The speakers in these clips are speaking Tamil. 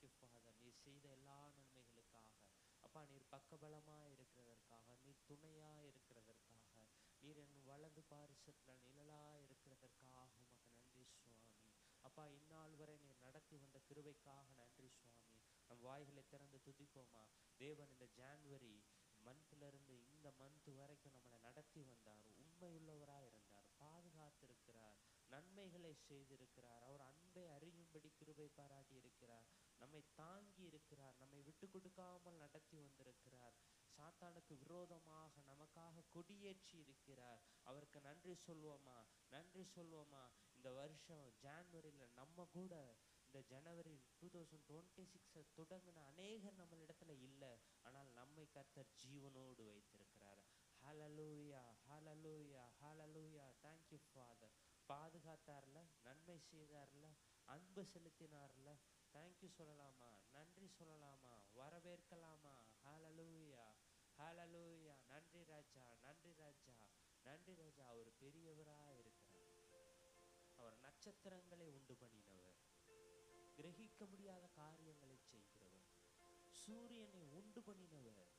Thank you father. நீர் செய்த எல்லா நன்மைகளுக்காக அப்பா, நீர் பக்கபலமா இருக்கிறதற்காக, நீர் துணையா இருக்கிறதற்காக, நீர் என் வலது பாரிசத்துல நிழலா இருக்கிறதற்காக உமக்கு நன்றி சுவாமி. அப்பா, இந்நாள் வரை நீர் நடத்தி வந்த கிருபைக்காக நன்றி சுவாமி. நம் வாய்களை திறந்து துதிப்போமா? தேவன் இந்த ஜான்வரி மந்த்ல இருந்து இந்த மந்த் வரைக்கும் நம்மளை நடத்தி வந்தார். உண்மையுள்ளவராக இருந்தார், பாதுகாத்திருக்கிறார், நன்மைகளை செய்திருக்கிறார். அவர் அன்பை அறியும்படி கிருபை பாராட்டி இருக்கிறார், நம்மை தாங்கி இருக்கிறார், நம்மை விட்டு கொடுக்காமல் நடத்தி வந்திருக்கிறார். சாத்தானுக்கு விரோதமாக நமக்காக கொடியேற்றி இருக்கிறார். அவருக்கு நன்றி சொல்வோமா? நன்றி சொல்வோமா? இந்த வருஷம் ஜான்வரியில நம்ம கூட இந்த ஜனவரி 2026 தொடங்கின அநேகர் நம்மளிடத்துல இல்லை, ஆனால் நம்மை கர்த்தர் ஜீவனோடு வைத்திருக்கிறார். ஹல்லேலூயா, ஹல்லேலூயா, ஹல்லேலூயா. Thank you Father. பாதுகாத்தார்ல, நன்மை செய்தார்ல, அன்பு செலுத்தினார்ல. தேங்க்யூ சொல்லலாமா? நன்றி சொல்லலாமா? வரவேற்கலாமா? ஹல்லேலூயா, ஹல்லேலூயா. நன்றி ராஜா, நன்றி ராஜா, நன்றி ராஜா. அவர் பெரியவராக இருக்கிறார். அவர் நட்சத்திரங்களை உண்டு பண்ணினவர், கிரகிக்க முடியாத காரியங்களை செய்கிறவர், சூரியனை உண்டு பண்ணினவர்,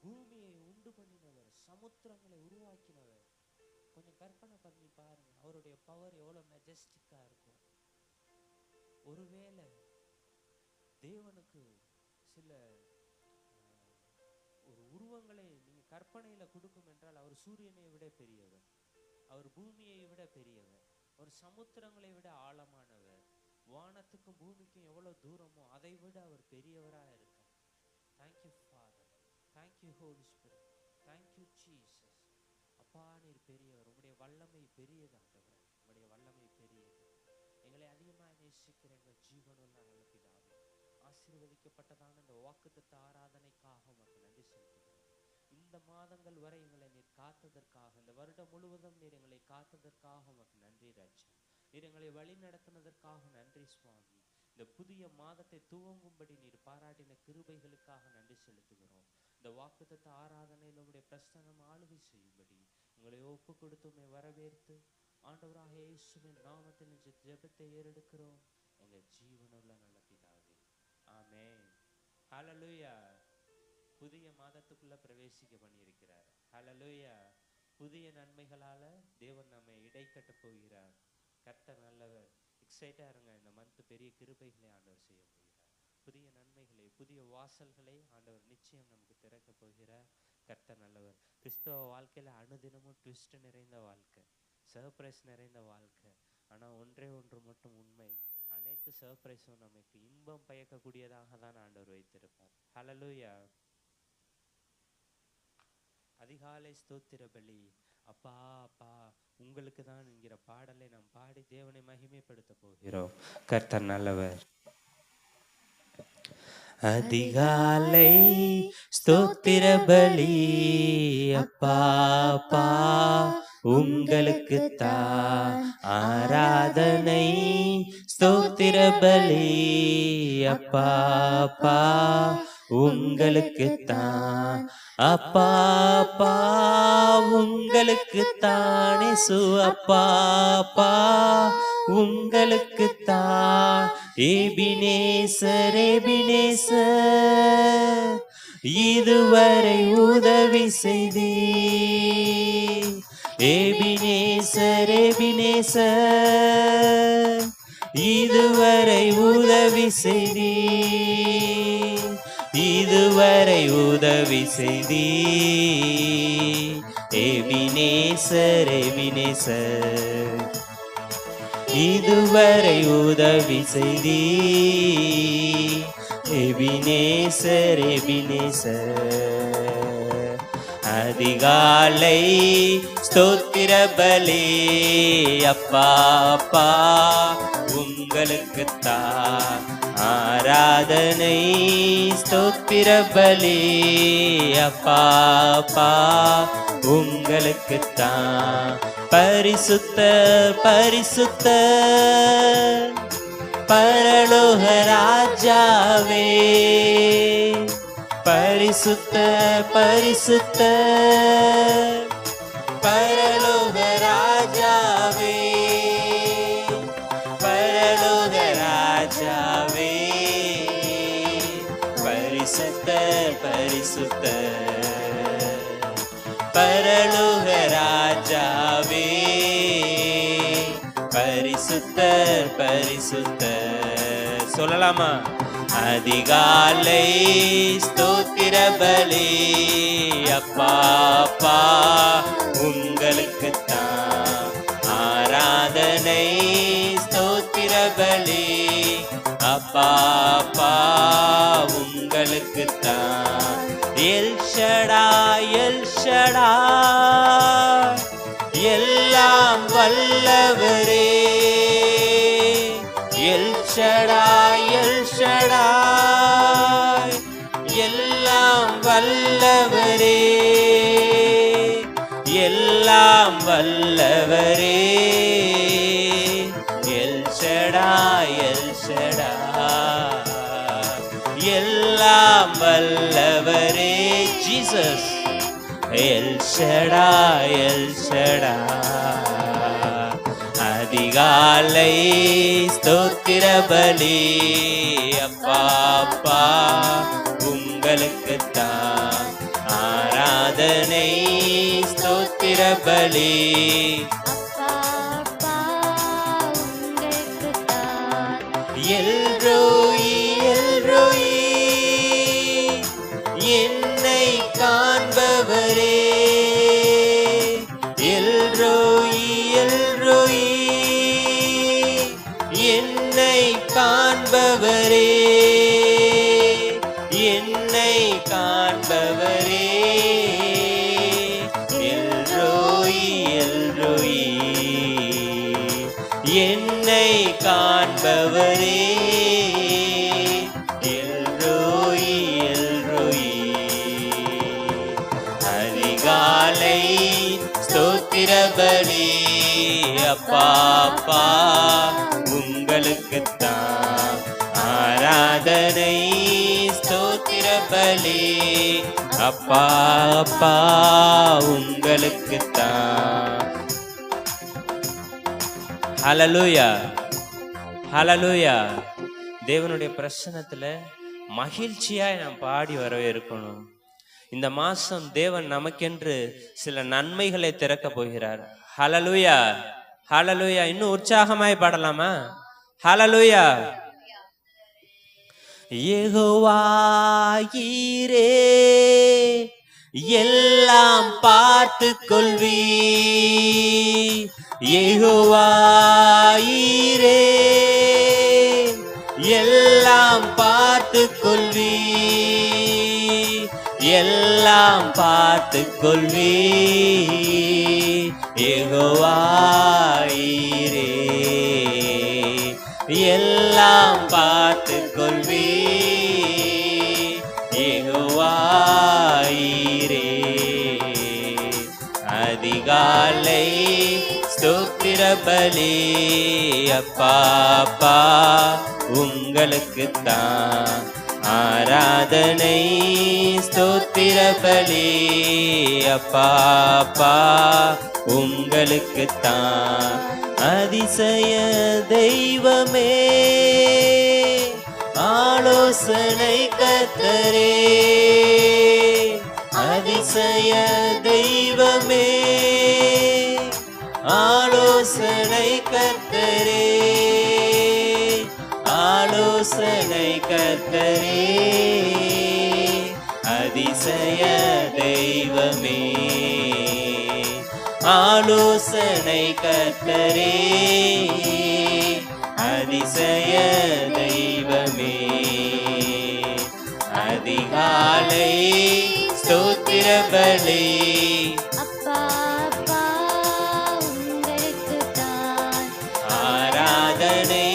பூமியை உண்டு பண்ணினவர், சமுத்திரங்களை உருவாக்கினவர். கொஞ்சம் கற்பனை பண்ணி பாருங்க, அவருடைய பவர் எவ்வளவு மெஜஸ்டிக்கா இருக்கும். ஒருவேளை தேவனுக்கு சில ஒரு உருவங்களை நீங்க கற்பனையில கொடுக்கும் என்றால், அவர் சூரியனை விட பெரியவர், அவர் பூமியை விட பெரியவர், அவர் சமுத்திரங்களை விட ஆழமானவர், வானத்துக்கும் பூமிக்கும் எவ்வளவு தூரமோ அதை விட அவர் பெரியவராக இருக்கார். Thank you Father, thank you Holy Spirit, thank you Jesus. அப்பா, நீர் பெரியவர், உம்முடைய வல்லமை பெரியது ஆண்டவரே, உம்முடைய வல்லமை பெரியது. எங்களை அதிகமாக நேசிக்கிற எங்கள் ஜீவனுள்ள நல்ல பிதாவே, ஆசீர்வதிக்கப்பட்டதான இந்த வாக்குத்தத்த ஆராதனைக்காக உமக்கு நன்றி செலுத்துகிறோம். இந்த மாதங்கள் வரை எங்களை நீர் காத்ததற்காக, இந்த வருடம் முழுவதும் நீர் எங்களை காத்ததற்காக உமக்கு நன்றி ராஜா. நீர் எங்களை வழி நடத்தினதற்காக நன்றி சுவாமி. இந்த புதிய மாதத்தை துவங்கும்படி நீர் பாராட்டின கிருபைகளுக்காக நன்றி செலுத்துகிறோம். இந்த வாக்குத்தத்த ஆராதனையில் உம்முடைய பிரசன்னம் ஆளுகை செய்யும்படி உங்களை ஒப்பு கொடுத்துமே வரவேற்று ஆண்டவராக இயேசுவின் நாமத்தில் இந்த ஜெபத்தை ஏறெடுக்கிறோம் எங்கள் ஜீவனுள்ள நல்ல பிதாவே, ஆமென். ஹல்லேலூயா. புதிய மாதத்துக்குள்ள பிரவேசிக்க பண்ணியிருக்கிறார். ஹல்லேலூயா. புதிய நன்மைகளால தேவன் நம்மை இடைக்கட்ட போகிறார். கர்த்தர் நல்லவர். எக்ஸைட்டா இருங்க. இந்த மந்த் பெரிய கிருபைகளை ஆண்டவர் செய்ய போகிறார். புதிய நன்மைகளை, புதிய வாசல்களை ஆண்டவர் நிச்சயம் நமக்கு திறக்க போகிறார். கர்த்தர் நல்லவர். கிறிஸ்தவ வாழ்க்கையில அனுதினமும் ட்விஸ்ட் நிறைந்த வாழ்க்கை, சர்ப்ரைஸ் நிறைந்த வாழ்க்கை. ஆனா ஒன்றே ஒன்று மட்டும் உண்மை, அனைத்து சர்ப்ரைஸும் நமக்கு இன்பம் பயக்கக்கூடியதாக தான் ஆண்டவர் வைத்திருப்பார். ஹல்லேலூயா. அதிகாலை ஸ்தோத்திர பலி. அப்பா அப்பா உங்களுக்கு தான் என்கிற பாடலை நாம் பாடி தேவனை மகிமைப்படுத்த போகிறோம். கர்த்தர் நல்லவர். அதிகாலை ஸ்தோத்திர பலி. அப்பா அப்பா உங்களுக்கு தான் ஆராதனை. ஸ்தோத்திர பலி. அப்பா அப்பா உங்களுக்கு தான். அப்பா அப்பா உங்களுக்கு தானே சு. அப்பா அப்பா உங்களுக்கு தான். எபினேசர் எபினேசர் இதுவரை உதவி செய்தி. எபினேசர் எபினேசர் இதுவரை உதவி செய்தி. இதுவரை உதவி செய்தி. எபினேசர் எபினேசர் இதுவரை உதவி செய்தி. Ebenezer Ebenezer. அதிகாலை ஸ்தோத்திர பலி. அப்பா அப்பா உங்களுக்கு தான் ஆராதனை. ஸ்தோத்திர பலி. அப்பா அப்பா உங்களுக்கு தான். பரிசுத்த பரிசுத்த பரலோக ராஜாவே. பரிசுத்த பரிசுத்த பரலோக ராஜாவே. பரலோக ராஜாவே பரிசுத்தர், பரலோக ராஜாவே பரிசுத்தர் பரிசுத்தர். சொல்லலாமா? அதிகாலை ஸ்தோத்திர பலி அப்பா அப்பா உங்களுக்குத்தான் ஆராதனை, ஸ்தோத்திர பலி அப்பா அப்பா உங்களுக்குத்தான். எல் ஷடாய் எல் ஷடாய் எல்லாம் வல்லவரே, எல் ஷடாய் எல் ஷடாய் எல்லாம் வல்லவரே, எல்லாம் வல்லவரே, எல் ஷடாய் எல் ஷடாய் எல்லாம் வல்லவரே. Jesus L Shaddai L Shaddai. அதிகாலை ஸ்தோத்திர பலி அப்பா அப்பா உங்களுக்குத்தான் ஆராதனை, ஸ்தோத்திர பலி எல்ரோயி எல்ரோயி என்னை காண்பவரே, எல்ரோயி எல்ரோயி என்னை காண்பவரே, என்னை காண்பவரே, எல்ரோயி எல்ரோயி என்னை காண்பவரே, எல்ரோயி எல்ரோயி. அதிகாலை ஸ்தோத்திர பலி அப்பா அப்பா உங்களுக்குத்தான் ஆராதனை, ஸ்தோத்திர பலி அப்பா அப்பா உங்களுக்குத்தான். ஹல்லேலூயா ஹல்லேலூயா. தேவனுடைய பிரசன்னத்துல மகிழ்ச்சியாய் நாம் பாடி வரவே இருக்கணும். இந்த மாசம் தேவன் நமக்கென்று சில நன்மைகளை திறக்க போகிறார். ஹல்லேலூயா ஹல்லேலூயா. இன்னும் உற்சாகமாய் பாடலாமா? ஹல்லேலூயா. யெகோவா ஈரே எல்லாம் பார்த்துக் கொள்வீ, யெகோவா ஈரே எல்லாம் பார்த்துக் கொள்வீ, எல்லாம் பார்த்துக் கொள்வீ, யெகோவா ஈரே எல்லாம் பார்த்துக் கொள்வீ, யெகோவா ஈரே. அதிகாலை ஸ்தோத்திர பலி அப்பா அப்பா உங்களுக்குத்தான் ஆராதனை, ஸ்தோத்திர பலி அப்பா அப்பா உங்களுக்குத்தான். அதிசய தெய்வமே ஆலோசனை கர்த்தரே, அதிசய தெய்வமே ஆலோசனை கர்த்தரே, ஆலோசனை கர்த்தரே, அதிசய தெய்வமே ஆலோசனை கர்த்தரே, அதிசய தெய்வமே. அதிகாலை ஸ்தோத்திர பலி அப்பா அப்பா உங்களுக்குத்தான் ஆராதனை,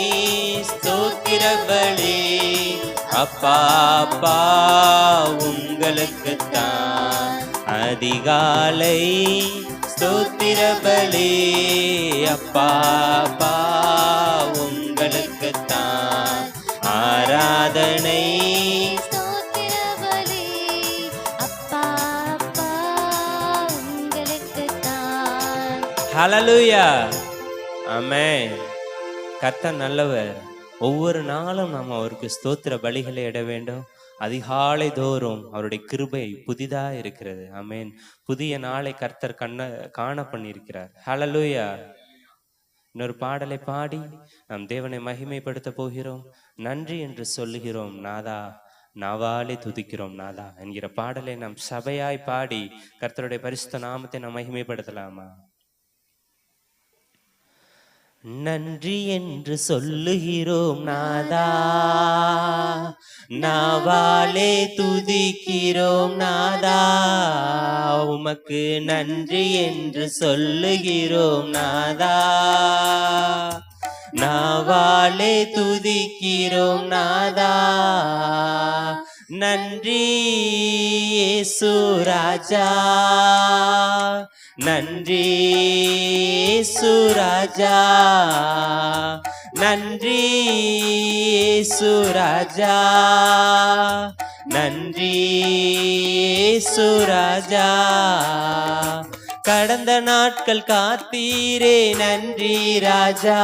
ஸ்தோத்திர பலி அப்பா அப்பா உங்களுக்குத்தான். அதிகாலை ஸ்தோத்திர பலி அப்பா அப்பா உங்களுக்குத்தான் ஆராதனை, ஸ்தோத்திர பலி அப்பா அப்பா உங்களுக்குத்தான். ஹல்லேலூயா ஆமென். கர்த்தர் நல்லவர். ஒவ்வொரு நாளும் நாம் அவருக்கு ஸ்தோத்திர பலிகளை இட வேண்டும். அதிகாலை தோறும் அவருடைய கிருபை புதிதா இருக்கிறது. ஆமென். புதிய நாளை கர்த்தர் காண பண்ணியிருக்கிறார். ஹalleluya. இன்னொரு பாடலை பாடி நாம் தேவனை மகிமைப்படுத்த போகிறோம். நன்றி என்று சொல்லுகிறோம் நாதா, நாவாலே துதிக்கிறோம் நாதா என்கிற பாடலை நாம் சபையாய் பாடி கர்த்தருடைய பரிசுத்த நாமத்தை நாம் மகிமைப்படுத்தலாமா? நன்றி என்று சொல்லுகிறோம் நாதா, நாவாலே துதிக்கிறோம் நாதா, உமக்கு நன்றி என்று சொல்லுகிறோம் நாதா, நாவாலே துதிக்கிறோம் நாதா. நன்றி இயேசு ராஜா, நன்றி இயேசு ராஜா, நன்றி இயேசு ராஜா, நன்றி இயேசு ராஜா. கடந்த நாட்கள் காத்தீரே நன்றி ராஜா,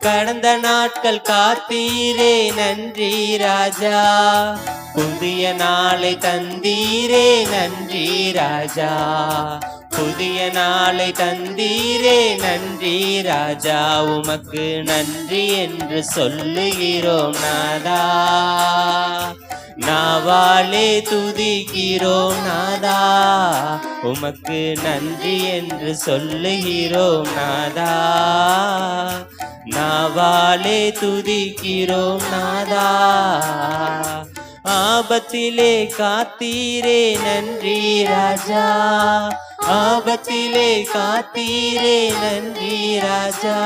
கடந்த நாட்கள் காத்தீரே நன்றி ராஜா, புதிய நாளை தந்தீரே நன்றி ராஜா, புதிய நாளை தந்தீரே நன்றி ராஜா, உமக்கு நன்றி என்று சொல்லுகிறோம் நாதா, நாவாலே துதிக்கிறோம் நாதா, உமக்கு நன்றி என்று சொல்லுகிறோம் நாதா, நாவாலே துதிக்கிறோம் நாதா. ஆபத்திலே காத்தீரே நன்றி ராஜா, ஆபத்திலே காத்தீரே நன்றி ராஜா,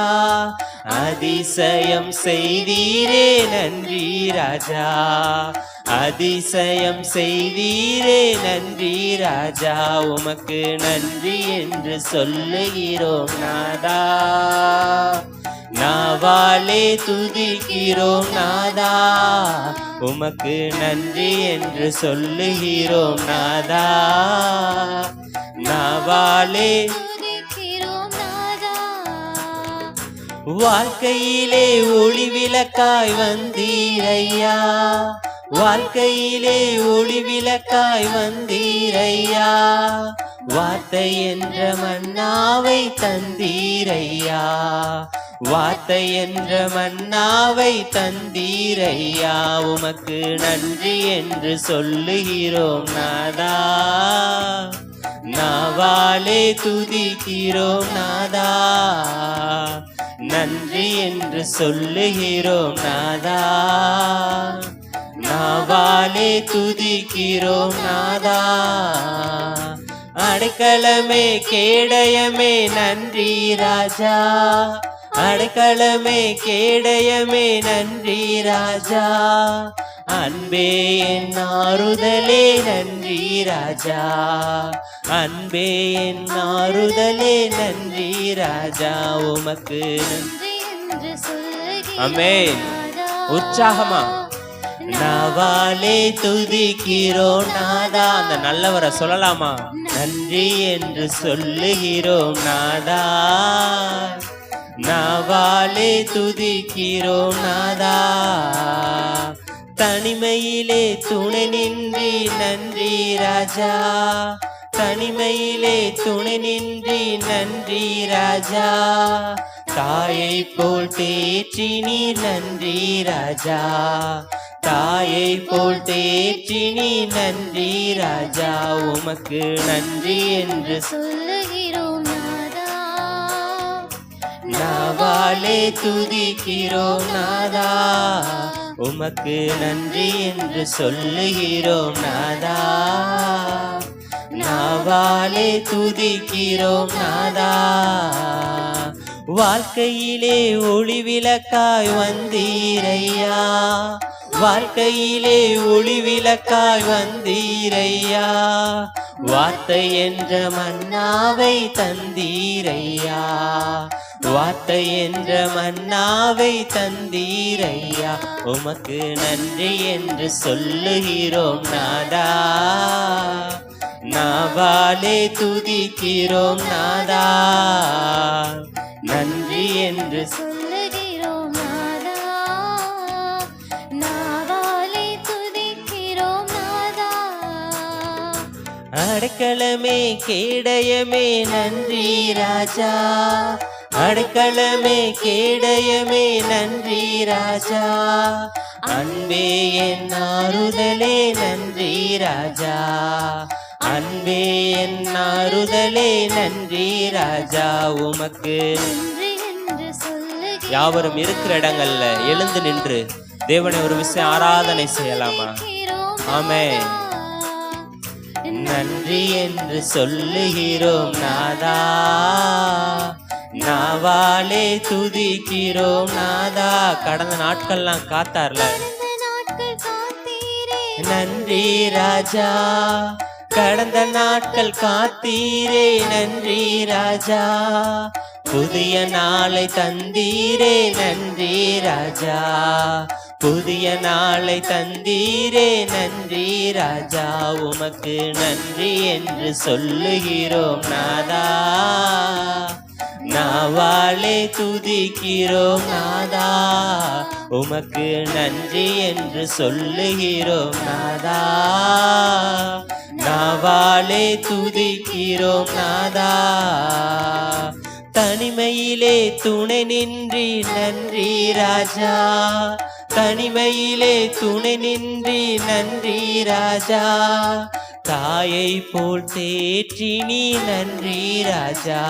அதிசயம் செய்தீரே நன்றி ராஜா, அதிசயம் செய்தீரே நன்றி ராஜா, உமக்கு நன்றி என்று சொல்லுகிறோம் நாதா, நாவாலே துதிக்கிறோம் நாதா, உமக்கு நன்றி என்று சொல்லுகிறோம் நாதா, நாவாலே துதிக்கிறோம் நாதா. வாழ்க்கையிலே ஒளி விளக்காய் வந்தீரையா, வாழ்க்கையிலே ஒளி விளக்காய் வந்தீரையா, வார்த்தை என்ற மன்னாவை தந்தீரையா, வார்த்தை என்ற மன்னாவை தந்தீரையா, உமக்கு நன்றி என்று சொல்லுகிறோம் நாதா, நாவாலே துதிக்கிறோம் நாதா, நன்றி என்று சொல்லுகிறோம் நாதா, நாவாலே துதிக்கிறோம் நாதா. அடைக்கலமே கேடயமே நன்றி ராஜா, அடைக்கலமே கேடயமே நன்றி ராஜா, அன்பே என் ஆறுதலே நன்றி ராஜா, அன்பே என் ஆறுதலே நன்றி ராஜா, உமக்கு நன்றி என்று சொல்லுகிறோம் ஆமென். நாதா. உற்சாகமா நாவாலே துதிக்கிறோம் நாதா. அந்த நல்லவரை சொல்லலாமா? நன்றி என்று சொல்லுகிறோம் நாதா, நாவாலே துதிக்கிறோம் நாதா, தனிமையிலே துணை நின்றி நன்றி ராஜா, தனிமையிலே துணை நின்றி நன்றி ராஜா, தாயை போல் தேற்றி நீ நன்றி ராஜா, தாயை போல் தேற்றி நீ நன்றி ராஜா, உமக்கு நன்றி என்று சொல்லுகிறோம் நாதா, நாவாலே துதிக்கிறோம் நாதா, உமக்கு நன்றி என்று சொல்லுகிறோம் நாதா, நாவாலே துதிக்கிறோம் நாதா. வாழ்க்கையிலே ஒளி விளக்காய் வந்தீரையா, வாழ்க்கையிலே ஒளி விளக்காய் வந்தீரையா, வார்த்தை என்ற மன்னாவை தந்தீரையா, வார்த்தை என்ற மன்னாவை தந்தீரையா, உமக்கு நன்றி என்று சொல்லுகிறோம் நாதா, நாவாலே துதிக்கிறோம் நாதா, நன்றி என்று சொல்லுகிறோம் நாதா, நாவாலே துதிக்கிறோம் அடைக்கலமே கேடயமே நன்றி ராஜா, அடைக்கலமே கேடயமே நன்றி ராஜா, அன்பே என் ஆறுதலே நன்றி ராஜா, அன்பே என் ஆறுதலே நன்றி ராஜா. உமக்கு நன்றி என்று சொல்லுகிறோம் யாவரும் இருக்கிற இடங்கள்ல எழுந்து நின்று தேவனை ஒரு விஷயம் ஆராதனை செய்யலாமா? ஆமென். நன்றி என்று சொல்லுகிறோம் நாதா, நாவாலே துதிக்கிறோம் நாதா. கடந்த நாட்கள்லாம் காத்தார்ல, நன்றி ராஜா, கடந்த நாட்கள் காத்தீரே நன்றி ராஜா, புதிய நாளை தந்தீரே நன்றி ராஜா, புதிய நாளை தந்தீரே நன்றி ராஜா. உமக்கு நன்றி என்று சொல்லுகிறோம் நாதா, நாவாலே துதிக்கிறோம் நாதா, உமக்கு நன்றி என்று சொல்லுகிறோம் நாதா, நாவாலே துதிக்கிறோம் நாதா. தனிமையிலே துணை நின்றி நன்றி ராஜா, தனிமையிலே துணை நின்றி நன்றி ராஜா, தாயை போல் தேற்றி நீ நன்றி ராஜா,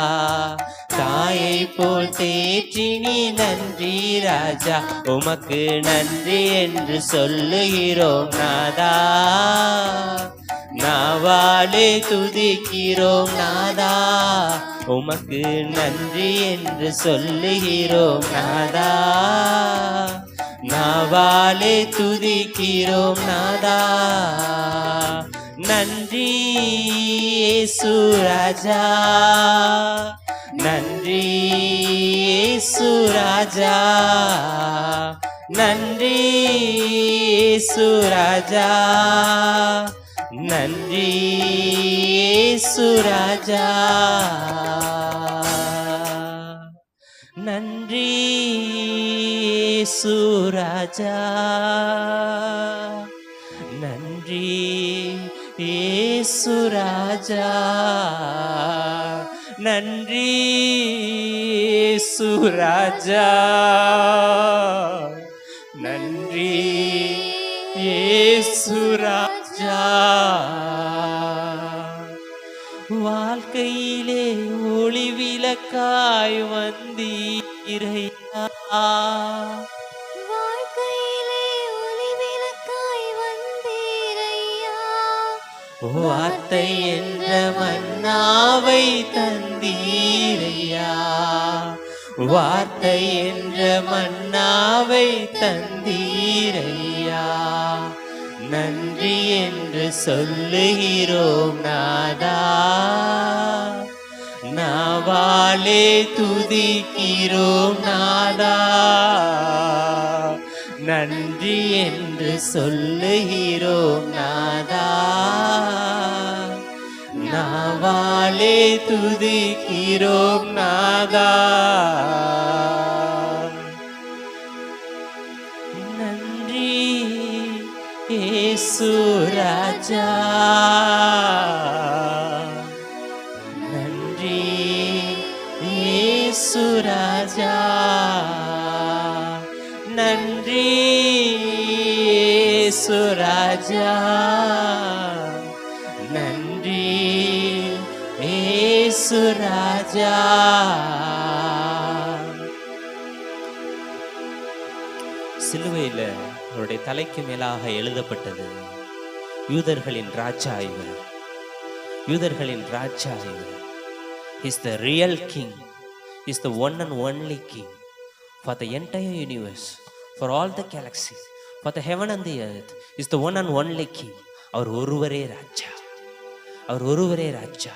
தாயை போல் தேற்றி நீ நன்றி ராஜா. உமக்கு நன்றி என்று சொல்லுகிறோம் நாதா, நாவாலே துதிக்கிறோம் நாதா, உமக்கு நன்றி என்று சொல்லுகிறோம் நாதா, நாவாலே துதிக்கிறோம் நாதா. நன்றி இயேசு ராஜா, நன்றி இயேசு ராஜா, நன்றி இயேசு ராஜா, நன்றி இயேசு ராஜா, நன்றி இயேசு ராஜா, நன்றி இயேசு ராஜா, நன்றி இயேசு ராஜா, நன்றி இயேசு ராஜா. வாழ்க்கையிலே ஒளி விளக்காய் வந்தீரையா, வாழ்க்கையிலே ஒளி விளக்காய் வந்தீரையா, வார்த்தை என்ற மன்னாவை தந்தீரையா, வார்த்தை என்ற மன்னாவை தந்தீரையா. நன்றி என்று சொல்லுகிறோம் நாதா, நாவாலே துதிக்கிறோம் நாதா, நன்றி என்று சொல்லுகிறோம் நாதா, நாவாலே துதிக்கிறோம் நாதா. நன்றி இயேசு ராஜா, நன்றி இயேசு ராஜா, நன்றி இயேசு ராஜா, நன்றி இயேசு ராஜா. சிலுவையில் அவருடைய தலைக்கு மேலாக எழுதப்பட்டது, யூதர்களின் ராஜா இவர், யூதர்களின் ராஜா இவர். He is the real king, he is the one and only king for the entire universe, for all the galaxies, for the heaven and the earth. He is the one and only king. அவர் ஒருவரே ராஜா, அவர் ஒருவரே ராஜா.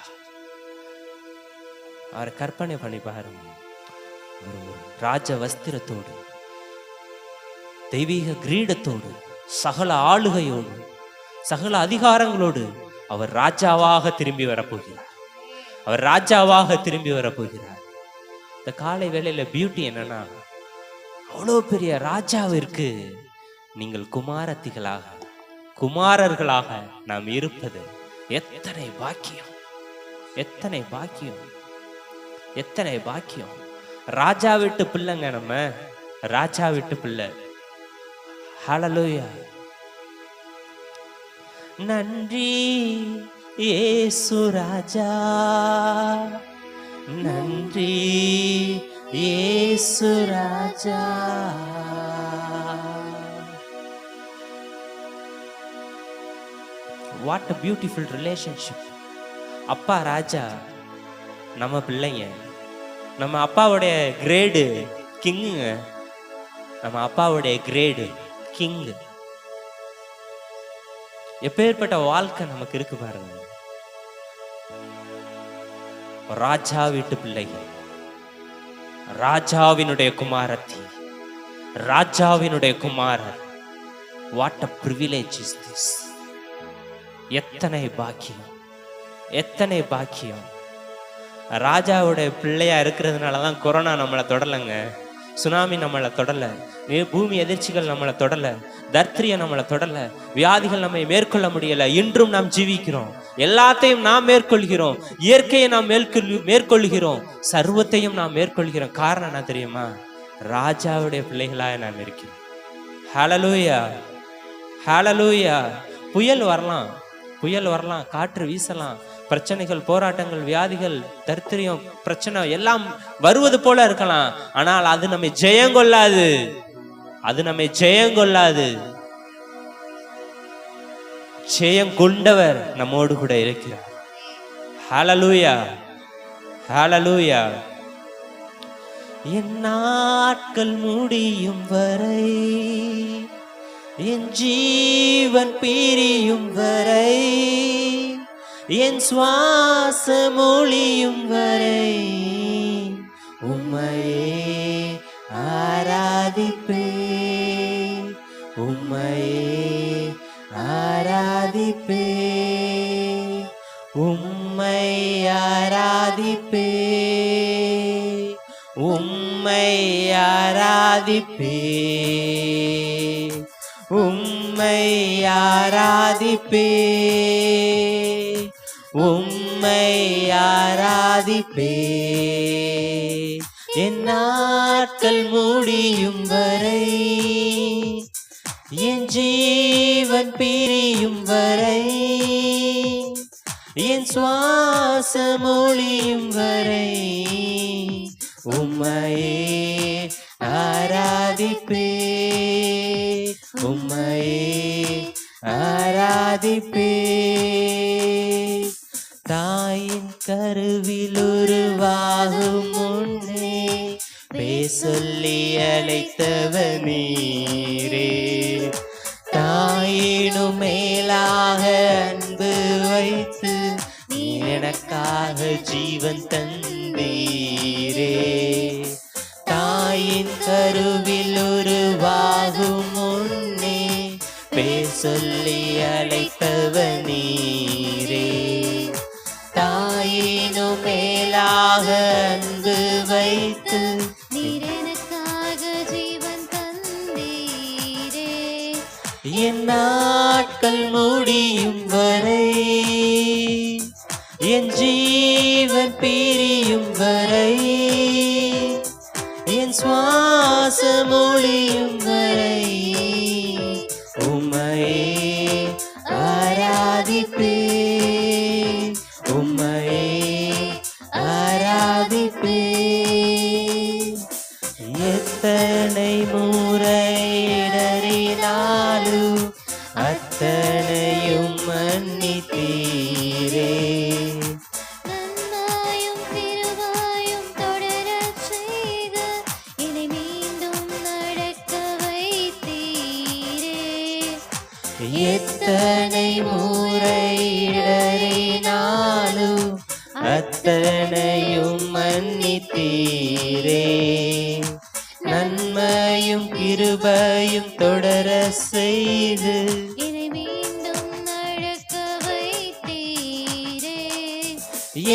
அவரை கற்பனை பண்ணி பாருங்க, ஒரு ராஜ வஸ்திரத்தோடு, தெய்வீக கிரீடத்தோடு, சகல ஆளுகையோடு, சகல அதிகாரங்களோடு அவர் ராஜாவாக திரும்பி வரப்போகிறார், அவர் ராஜாவாக திரும்பி வரப்போகிறார். இந்த காலை வேளையில பியூட்டி என்னன்னா, அவ்வளோ பெரிய ராஜாவிற்கு நீங்கள் குமாரத்திகளாக, குமாரர்களாக நாம் இருப்பது எத்தனை பாக்கியம், எத்தனை பாக்கியம், எத்தனை பாக்கியம். ராஜா வீட்டு பிள்ளைங்க, நம்ம ராஜா வீட்டு பிள்ளை. ஹல்லேலூயா. நன்றி இயேசு ராஜா, நன்றி இயேசு ராஜா. What a beautiful relationship. அப்பா ராஜா, நம்ம பிள்ளைங்க. நம்ம அப்பாவுடைய கிரேடு கிங்குங்க. நம்ம அப்பாவுடைய கிரேடு கிங். எப்பேற்பட்ட வாழ்க்கை நமக்கு இருக்கு பாருங்க. ராஜா வீட்டு பிள்ளைகள், ராஜாவினுடைய குமாரத்தி, ராஜாவினுடைய குமாரர். What a privilege is this. எத்தனை பாக்கியம், எத்தனை பாக்கியம். ராஜாவுடைய பிள்ளையா இருக்கிறதுனாலதான் கொரோனா நம்மளை தொடலைங்க, சுனாமி நம்மளை தொடல, பூமி எதிர்ச்சிகள் நம்மளை தொடல, தர்த்திரியம் நம்மளை தொடல, வியாதிகள் நம்மை மேற்கொள்ள முடியல. இன்றும் நாம் ஜீவிக்கிறோம், எல்லாத்தையும் நாம் மேற்கொள்கிறோம், இயற்கையை நாம் மேற்கொள்கிறோம், சர்வத்தையும் நாம் மேற்கொள்கிறோம். காரணம் என்ன தெரியுமா? ராஜாவுடைய பிள்ளைகளாக நாம் இருக்கிறோம். ஹல்லேலூயா, ஹல்லேலூயா. புயல் வரலாம், புயல் வரலாம், காற்று வீசலாம், பிரச்சனைகள், போராட்டங்கள், வியாதிகள், தரித்திரியம், பிரச்சனை எல்லாம் வருவது போல இருக்கலாம். ஆனால் அது நம்மை ஜெயங்கொள்ளாது, அது நம்மை ஜெயங்கொள்ளாது. ஜெயங்கொண்டவர் நம்மோடு கூட இருக்கிறார். ஹல்லேலூயா, ஹல்லேலூயா. என் நாட்கள் முடியும் வரை, என் ஜீவன் பிரியும் வரை, என் சுவாசம் ஒளியும் வரை உம்மையே ஆராதிப்பேன், உம்மையே ஆராதிப்பேன், உம்மை ஆராதிப்பேன், உம்மை ஆராதிப்பேன், உம்மை ஆராதிப்பேன், உம்மை ஆராதிப்பேன். என் நாட்கள் முடியும் வரை, என் ஜீவன் பிரியும் வரை, என் சுவாசம் ஒளியும் வரை உம்மையே ஆராதிப்பேன், உம்மையே ஆராதிப்பேன். தாயின் கருவில் உருவாகும் முன்னே பேசொல்லி அழைத்தவர் நீரே, தாயினும் மேலாக அன்பு வைத்து நீ எனக்காக ஜீவன் தந்தீரே. தாயின் கருவில் உருவாகும் முன்னே பேசொல்லி அழைத்தவர் நீரே, தாயினும் மேலாக அன்பு வைத்து நீர் எனக்காக ஜீவன் தந்தீரே. என் நாட்கள் முடியும் வரை, என் ஜீவன் பிரியும் வரை, என் சுவாசம் ஒளியும் வரை உம்மையே ஆராதிப்பேன், உம்மையே ஆராதிப்பேன். எத்தனை முறை இடறினாலும் அத்தனையும் மன்னித்தீரே, நன்மையும் கிருபையும் தொடரச் செய்து என்னை மீண்டும் நடக்க வைத்தீரே. எத்தனை முறை இடறினாலும் அத்தனையும் மன்னித்தீரே, நன்மையும் கிருபையும் தொடர செய்து என்னை மீண்டும் நடக்க வைத்தீரே.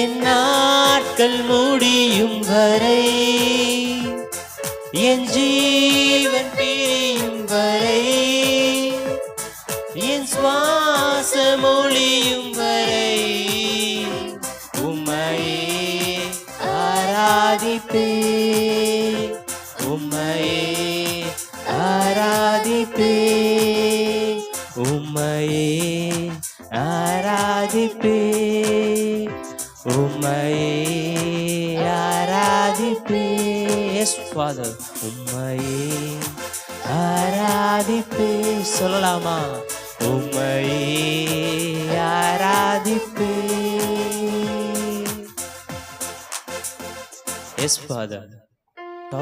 என் நாட்கள் முடியும் வரை, என் ஜீவன் பிரியும் வரை, என் சுவாசம் ஒளியும் வரை ஆராதிப்பே, உம்மையே ஆராதிப்பே, உம்மையே ஆராதிப்பே. எஸ் ஃபாதர், உம்மையே ஆராதிப்பே. சொல்லலாமா? உம்மையே ஆராதிப்பே. Yes Father,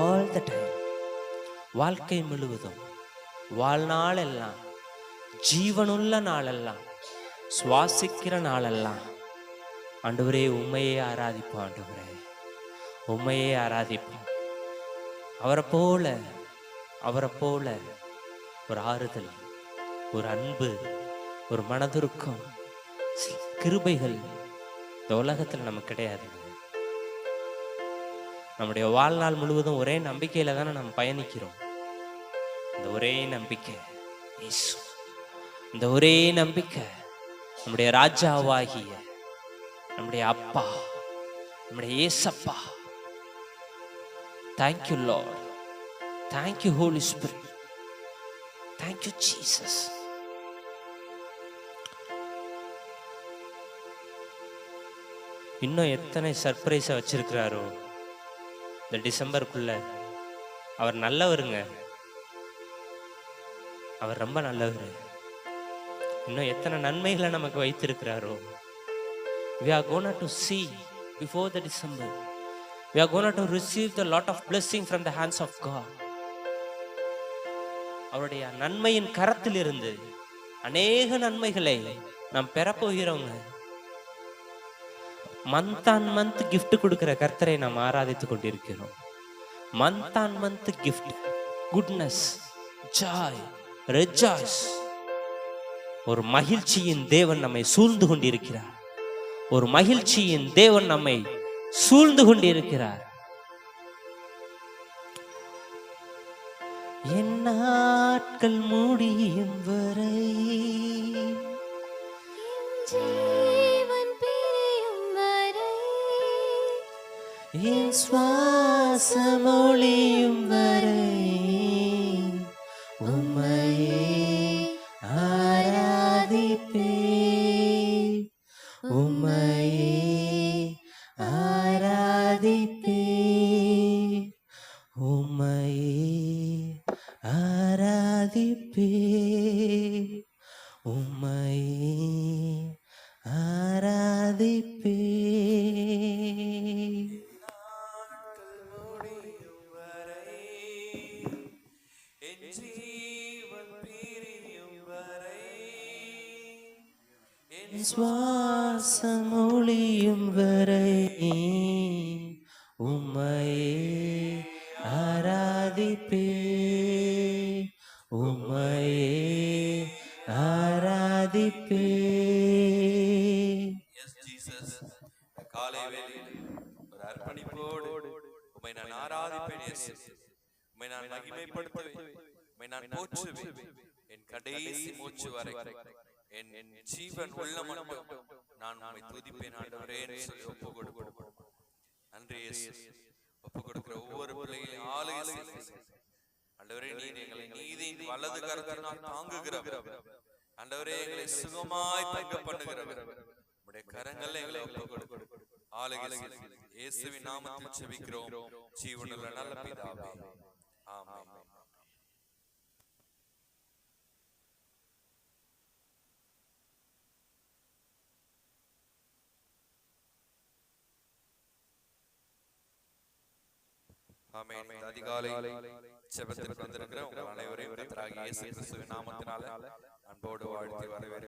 all the time, வாழ்க்கை முழுவதும், வாழ்நாள் எல்லாம், ஜீவனுள்ள நாளெல்லாம், சுவாசிக்கிற நாளெல்லாம் ஆண்டவரே உம்மையே ஆராதிப்போம். ஆண்டவரே உம்மையே ஆராதிப்போம். அவரை போல ஒரு ஆறுதல், ஒரு அன்பு, ஒரு மனதுருக்கம், கிருபைகள் இந்த உலகத்தில் நமக்கு கிடையாதுங்க. நம்முடைய வாழ்நாள் முழுவதும் ஒரே நம்பிக்கையில தானே நம்ம பயணிக்கிறோம். இந்த ஒரே நம்பிக்கை இயேசு, இந்த ஒரே நம்பிக்கை நம்முடைய ராஜாவாகிய நம்முடைய அப்பா, நம்முடைய இயேசப்பா. Thank you Lord, thank you Holy Spirit, thank you Jesus. இன்னும் எத்தனை சர்ப்ரைஸை வச்சிருக்கிறாரோ இந்த டிசம்பருக்குள்ள. அவர் நல்லவருங்க, அவர் ரொம்ப நல்லவர். இன்னும் எத்தனை நன்மைகளை நமக்கு வைத்திருக்கிறாரோ. We are going to see before the December. We are going to receive the lot of blessing from the hands of God. அவருடைய நன்மையின் கரத்தில் இருந்து அநேக நன்மைகளை நாம் பெறப்போகிறோங்க. மந்த் ஆன் மந்த் கிஃப்ட் கொடுக்கிற கர்த்தரை நாம் ஆராதித்துக் கொண்டிருக்கிறோம். Month on month gift, goodness, joy, rejoice. ஒரு மகிழ்ச்சியின் தேவன் நம்மை சூழ்ந்து கொண்டிருக்கிறார். ஒரு மகிழ்ச்சியின் தேவன் நம்மை சூழ்ந்து கொண்டிருக்கிறார். என் நாட்கள் முடியும் வரை, ஜீவன் பிரியும் வரை, என் சுவாசம் ஒளியும் வரை உம்மையே ஆராதிப்பே, உம்மையே ஆராதிப்பே, உம்மையே ஆராதிப்பே, உம்மையே ஆராதிப்பே. சுவாசம் ஒளியும் வரை உம்மையே ஆராதிப்பே, உம்மையே ஆராதிப்பே. காலை வேளையில் ஒரு அர்ப்பணிப்போடு உம்மை நான் ஆராதிப்பேன் இயேசு. உம்மை நான் மகிமைப்படுத்துவேன், உம்மை நான் போற்றுவேன். என் கடைசி மூச்சு வரை, என் ஜீவன் உள்ள மட்டும் நான் உம்மை துதிப்பேன் ஆண்டவரே என்று சொல்லி ஒப்பு கொடுப்போம். நன்றி இயேசு. ஒப்பு கொடுக்கிற ஒவ்வொரு பிள்ளைகளையும் ஆளுகை செய்யுங்க ஆண்டவரே. நீர் எங்களை நீதியின் வலது கரத்தினால் தாங்குகிறவர். ஆண்டவரே எங்களை சுகமாய் தங்க பண்ணுகிறவர். உம்முடைய கரங்கள்ல எங்களை ஒப்பு கொடுக்கிறோம். ஆளுகை செய்யுங்க. இயேசுவின் நாமத்தில் ஜெபிக்கிறோம் ஜீவனுள்ள நல்ல பிதாவே, ஆமென். ஆமென். அதிகாலை ஜெபத்திற்கு வந்திருக்கிற உங்கள் அனைவரையும் கர்த்தராகிய இயேசு கிறிஸ்துவின் நாமத்தினால அன்போடு வாழ்த்தி வரவேற்கிறேன்.